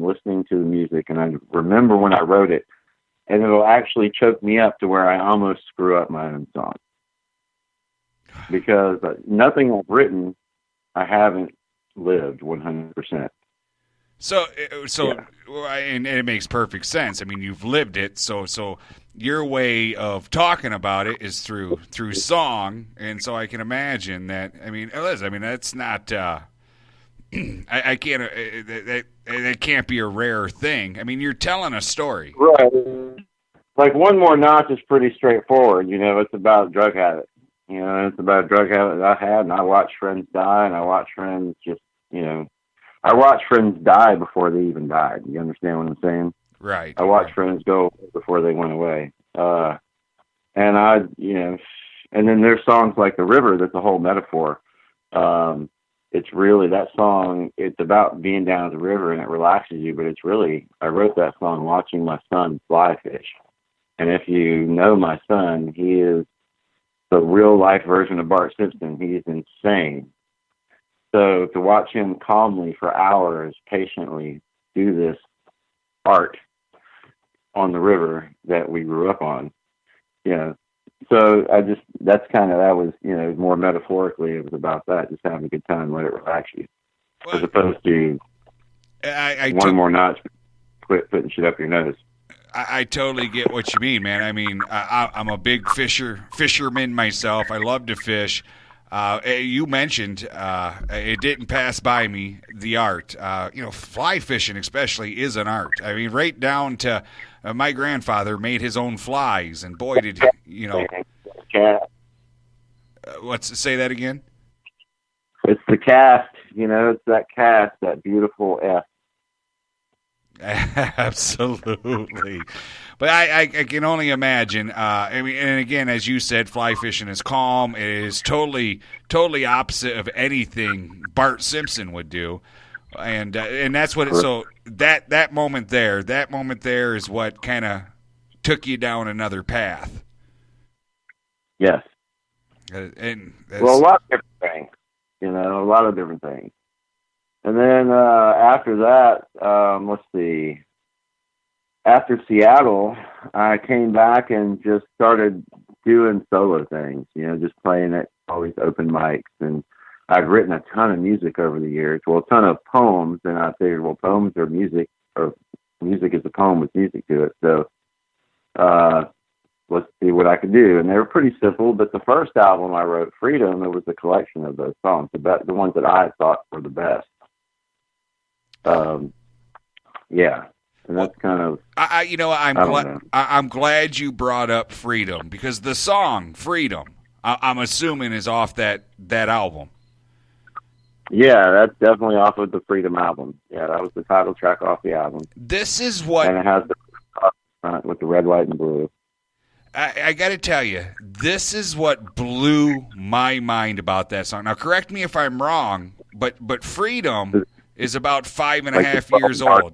listening to the music, and I remember when I wrote it, and it'll actually choke me up to where I almost screw up my own song. Because nothing I've written, I haven't lived 100%. So, Yeah. and it makes perfect sense. I mean, you've lived it, so your way of talking about it is through song, and so I can imagine that. I mean, Liz, I mean that's not. I can't. That can't be a rare thing. I mean, you're telling a story. Right. Like One More Notch is pretty straightforward. It's about drug habit. It's about a drug habit that I had, and I watched friends die, and I watched friends just, I watched friends die before they even died. You understand what I'm saying? Right. I watched friends go before they went away. And and then there's songs like The River that's a whole metaphor. It's really, that song, it's about being down at the river and it relaxes you, but it's really, I wrote that song watching my son fly fish. And if you know my son, he is the real life version of Bart Simpson. He's insane. So to watch him calmly for hours, patiently do this art on the river that we grew up on, so that was, more metaphorically, it was about that, just having a good time, let it relax you, as opposed to one more notch, quit putting shit up your nose. I totally get what you mean, man. I mean, I'm a big fisherman myself. I love to fish. You mentioned it didn't pass by me, the art. Fly fishing especially is an art. I mean, right down to my grandfather made his own flies, and boy did say that again? It's the cast, it's that cast, that beautiful F. Absolutely. But I can only imagine. I mean, and again, as you said, fly fishing is calm. It is totally opposite of anything Bart Simpson would do, and that's what. So that moment there is what kind of took you down another path. Yes. And a lot of different things. A lot of different things. And then after that, let's see. After Seattle, I came back and just started doing solo things, just playing at always open mics. And I'd written a ton of music over the years, a ton of poems. And I figured, poems are music, or music is a poem with music to it. So let's see what I could do. And they were pretty simple, but the first album I wrote, Freedom, it was a collection of those songs, the ones that I thought were the best. Yeah, and that's kind of. I'm glad you brought up Freedom, because the song Freedom, I'm assuming, is off that album. Yeah, that's definitely off of the Freedom album. Yeah, that was the title track off the album. This is what, and it has the front with the red, white, and blue. I got to tell you, this is what blew my mind about that song. Now, correct me if I'm wrong, but Freedom is about 5.5 years old.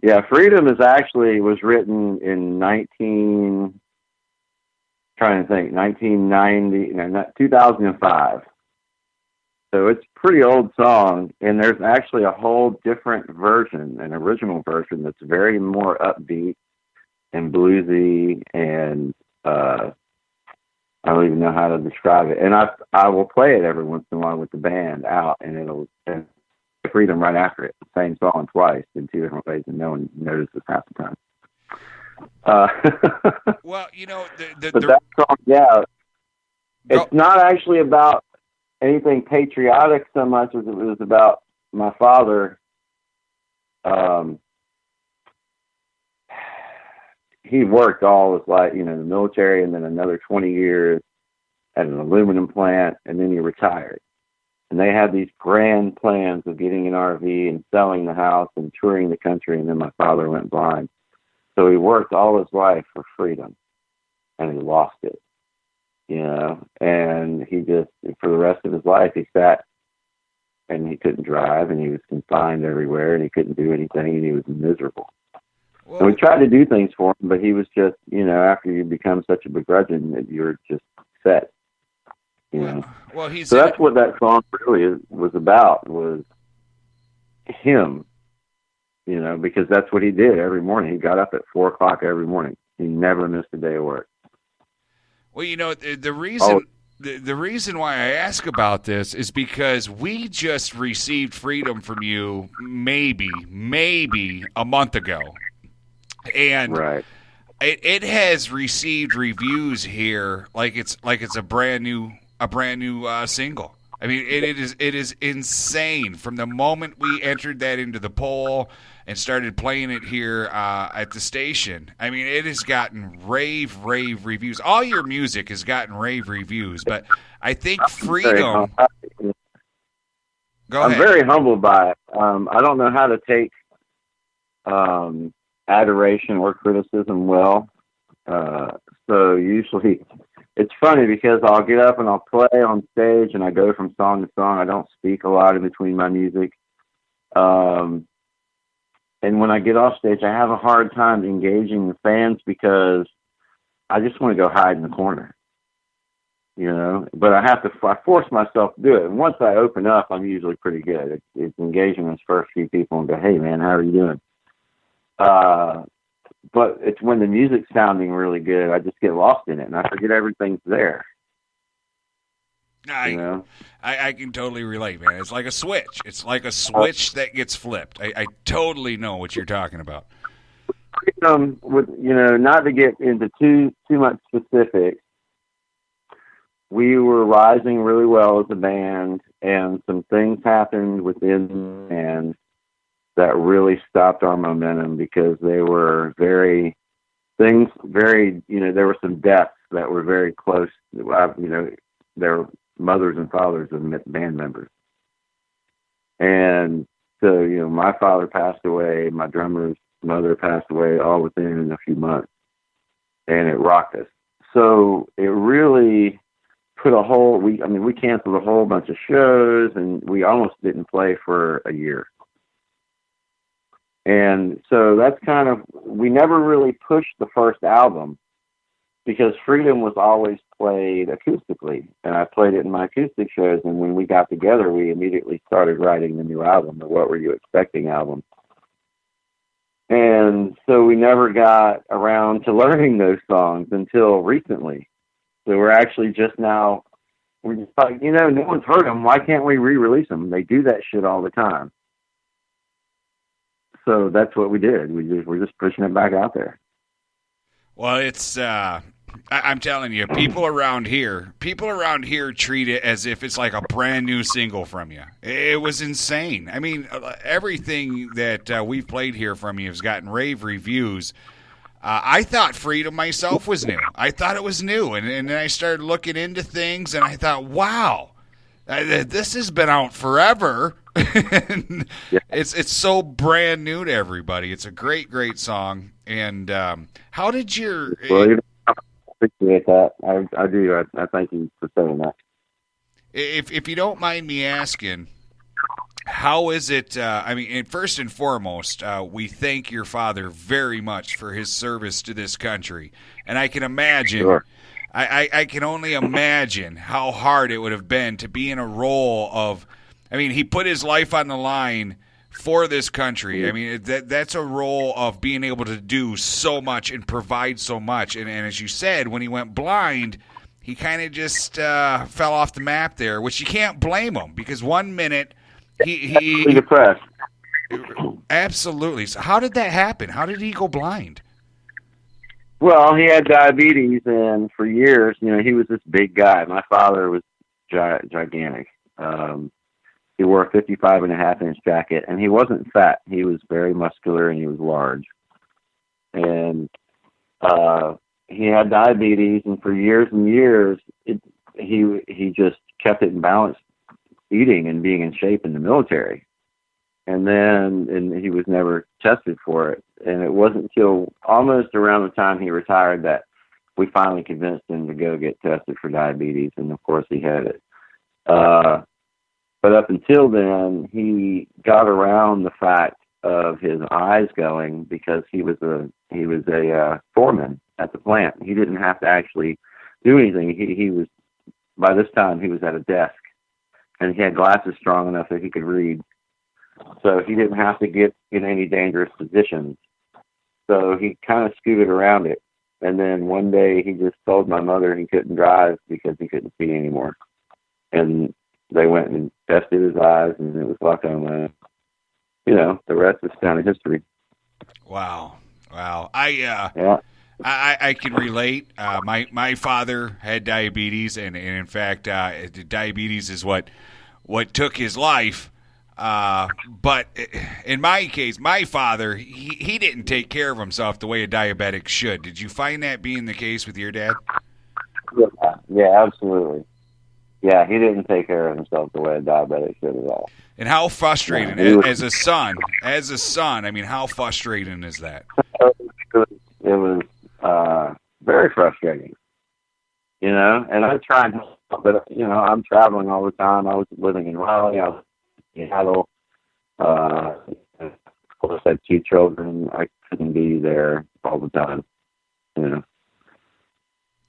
Yeah, Freedom was written in 2005. So it's a pretty old song, and there's actually a whole different version, an original version that's very more upbeat and bluesy, and I don't even know how to describe it. And I will play it every once in a while with the band out, and Freedom right after it. The same song twice in two different ways, and no one notices half the time. Well, that song, yeah, it's not actually about anything patriotic so much as it was about my father. He worked all his life, in the military, and then another 20 years at an aluminum plant, and then he retired. And they had these grand plans of getting an RV and selling the house and touring the country, and then my father went blind. So he worked all his life for freedom, and he lost it, and he just, for the rest of his life, he sat, and he couldn't drive, and he was confined everywhere, and he couldn't do anything, and he was miserable. Well, and we tried to do things for him, but he was just, after you become such a begrudging, you're just set. Well, so that's what that song really was about, was him because that's what he did every morning. He got up at 4 o'clock every morning. He never missed a day of work. Well, the reason the reason why I ask about this is because we just received freedom from you maybe a month ago, and Right. it has received reviews here like it's a brand new single. I mean, it is insane. From the moment we entered that into the poll and started playing it here at the station, I mean, it has gotten rave reviews. All your music has gotten rave reviews, but I think Freedom. Go ahead. I'm very humbled by it. I don't know how to take adoration or criticism well. So usually it's funny because I'll get up and I'll play on stage and I go from song to song. I don't speak a lot in between my music. And when I get off stage, I have a hard time engaging the fans because I just want to go hide in the corner, but I force myself to do it. And once I open up, I'm usually pretty good. It's engaging those first few people and go, hey man, how are you doing? But it's when the music's sounding really good, I just get lost in it and I forget everything's there. I can totally relate, man. It's like a switch. It's like a switch that gets flipped. I totally know what you're talking about. Not to get into too much specifics, we were rising really well as a band, and some things happened within the band that really stopped our momentum because they were there were some deaths that were very close. Their mothers and fathers of band members. And so, my father passed away, my drummer's mother passed away, all within a few months. And it rocked us. So it really put we canceled a whole bunch of shows and we almost didn't play for a year. And so that's we never really pushed the first album because Freedom was always played acoustically. And I played it in my acoustic shows. And when we got together, we immediately started writing the new album, the What Were You Expecting album. And so we never got around to learning those songs until recently. So we're actually just now, we're just like, no one's heard them. Why can't we re-release them? They do that shit all the time. So that's what we did. We're just pushing it back out there. Well, it's I'm telling you, people around here treat it as if it's like a brand new single from you. It was insane. I mean, everything that we've played here from you has gotten rave reviews. I thought Freedom myself was new. I thought it was new, and then I started looking into things, and I thought, wow, this has been out forever. Yeah. It's so brand new to everybody. It's a great song. And how did your? Well, I appreciate that. I do. I thank you for saying that. If you don't mind me asking, how is it? And first and foremost, we thank your father very much for his service to this country, and I can imagine. Sure. I can only imagine how hard it would have been to be in a role of. I mean, he put his life on the line for this country. I mean, that's a role of being able to do so much and provide so much. And as you said, when he went blind, he kind of just fell off the map there, which you can't blame him because one minute he depressed. Absolutely. So how did that happen? How did he go blind? Well, he had diabetes, and for years, he was this big guy. My father was gigantic. He wore a 55.5-inch jacket, and he wasn't fat. He was very muscular, and he was large. And he had diabetes, and for years and years, he just kept it in balance, eating and being in shape in the military. And he was never tested for it. And it wasn't until almost around the time he retired that we finally convinced him to go get tested for diabetes, and of course he had it. But up until then, he got around the fact of his eyes going because he was a foreman at the plant. He didn't have to actually do anything. He was, by this time, he was at a desk, and he had glasses strong enough that he could read. so he didn't have to get in any dangerous positions. So he kind of scooted around it. And then one day he just told my mother he couldn't drive because he couldn't see anymore. And they went and tested his eyes, and it was glaucoma. The rest is kind of history. Wow. Yeah. I can relate. My father had diabetes, and in fact, diabetes is what took his life. But in my case, my father, he didn't take care of himself the way a diabetic should. Did you find that being the case with your dad? Yeah, absolutely. Yeah, he didn't take care of himself the way a diabetic should at all. And how frustrating, as a son, I mean, how frustrating is that? It was very frustrating, and I tried, but, I'm traveling all the time. I was living in Raleigh. I was in Seattle. Of course, I had 2 children. I couldn't be there all the time,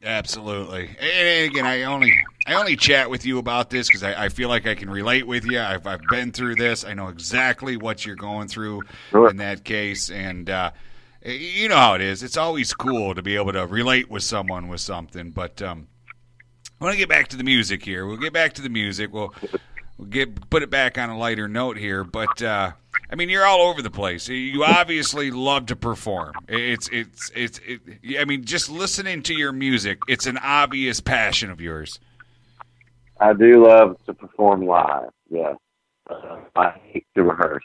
Absolutely. And again, I only chat with you about this because I feel like I can relate with you. I've been through this. I know exactly what you're going through in that case, and you know how it is. It's always cool to be able to relate with someone with something. But I want to get back to the music here. We'll get back to the music. We'll put it back on a lighter note here. But I mean, you're all over the place. You obviously love to perform. I mean, just listening to your music, it's an obvious passion of yours. I do love to perform live. Yes, I hate to rehearse.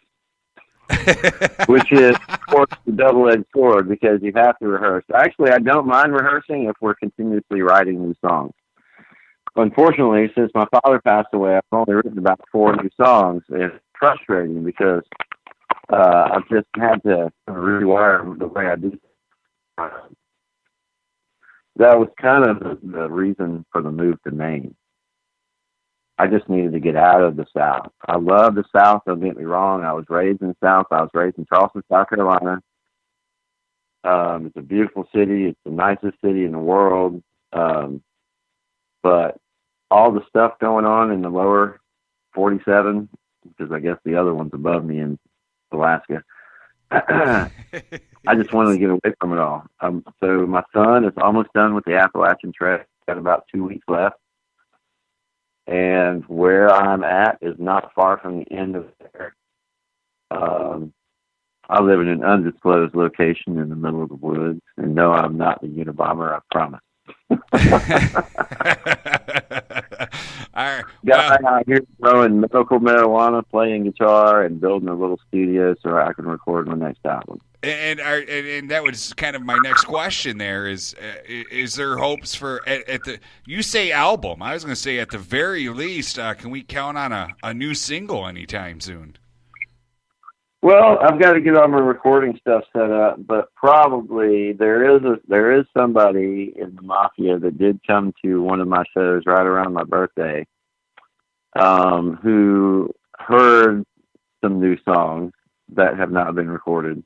Which is, of course, the double-edged sword because you have to rehearse. Actually, I don't mind rehearsing if we're continuously writing new songs. Unfortunately, since my father passed away, I've only written about 4 new songs. It's frustrating because I've just had to rewire the way I do. That was kind of the reason for the move to Maine. I just needed to get out of the South. I love the South, don't get me wrong. I was raised in the South. I was raised in Charleston, South Carolina. It's a beautiful city. It's the nicest city in the world. But all the stuff going on in the lower 47, because I guess the other one's above me in Alaska, I just wanted to get away from it all. So my son is almost done with the Appalachian Trail. Got about 2 weeks left. And where I'm at is not far from the end of there. I live in an undisclosed location in the middle of the woods. And no, I'm not the Unabomber, I promise. Guy out here growing medical marijuana, playing guitar, and building a little studio so I can record my next album. And that was kind of my next question. There is there hopes for at the you say album? I was going to say at the very least, can we count on a new single anytime soon? Well, I've got to get all my recording stuff set up, but probably there is somebody in the Mafia that did come to one of my shows right around my birthday, who heard some new songs that have not been recorded.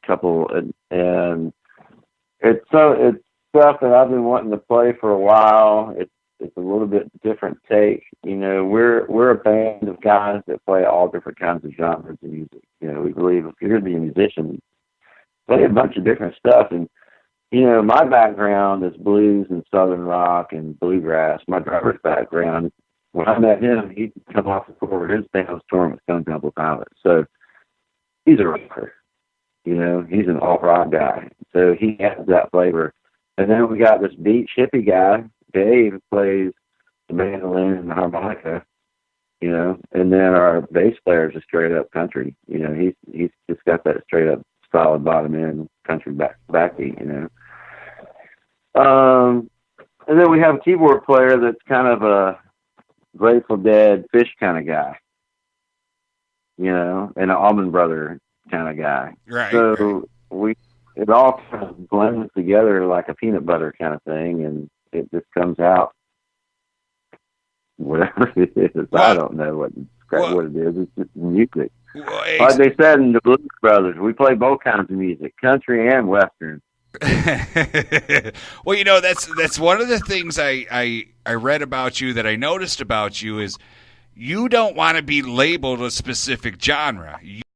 Couple and it's stuff that I've been wanting to play for a while. It's a little bit different take. We're a band of guys that play all different kinds of genres of music. We believe if you're going to be a musician, play a bunch of different stuff. And my background is blues and southern rock and bluegrass. My driver's background, when I met him, he'd come off the floor. His band was touring with Stone Temple Pilots. So he's a rocker. He's an alt-rock guy. So he has that flavor. And then we got this beach hippie guy, Dave, who plays the mandolin and the harmonica, and then our bass player is a straight-up country. He's just got that straight-up solid bottom end country backbeat, And then we have a keyboard player that's kind of a Grateful Dead Fish kind of guy, and an Allman Brother kind of guy. Right. So it all kind of blends together like a peanut butter kind of thing, and it just comes out whatever it is. Well, I don't know what it is. It's just music. Well, like they said in the Blues Brothers, we play both kinds of music, country and western. Well, that's one of the things I read about you that I noticed about you is you don't want to be labeled a specific genre.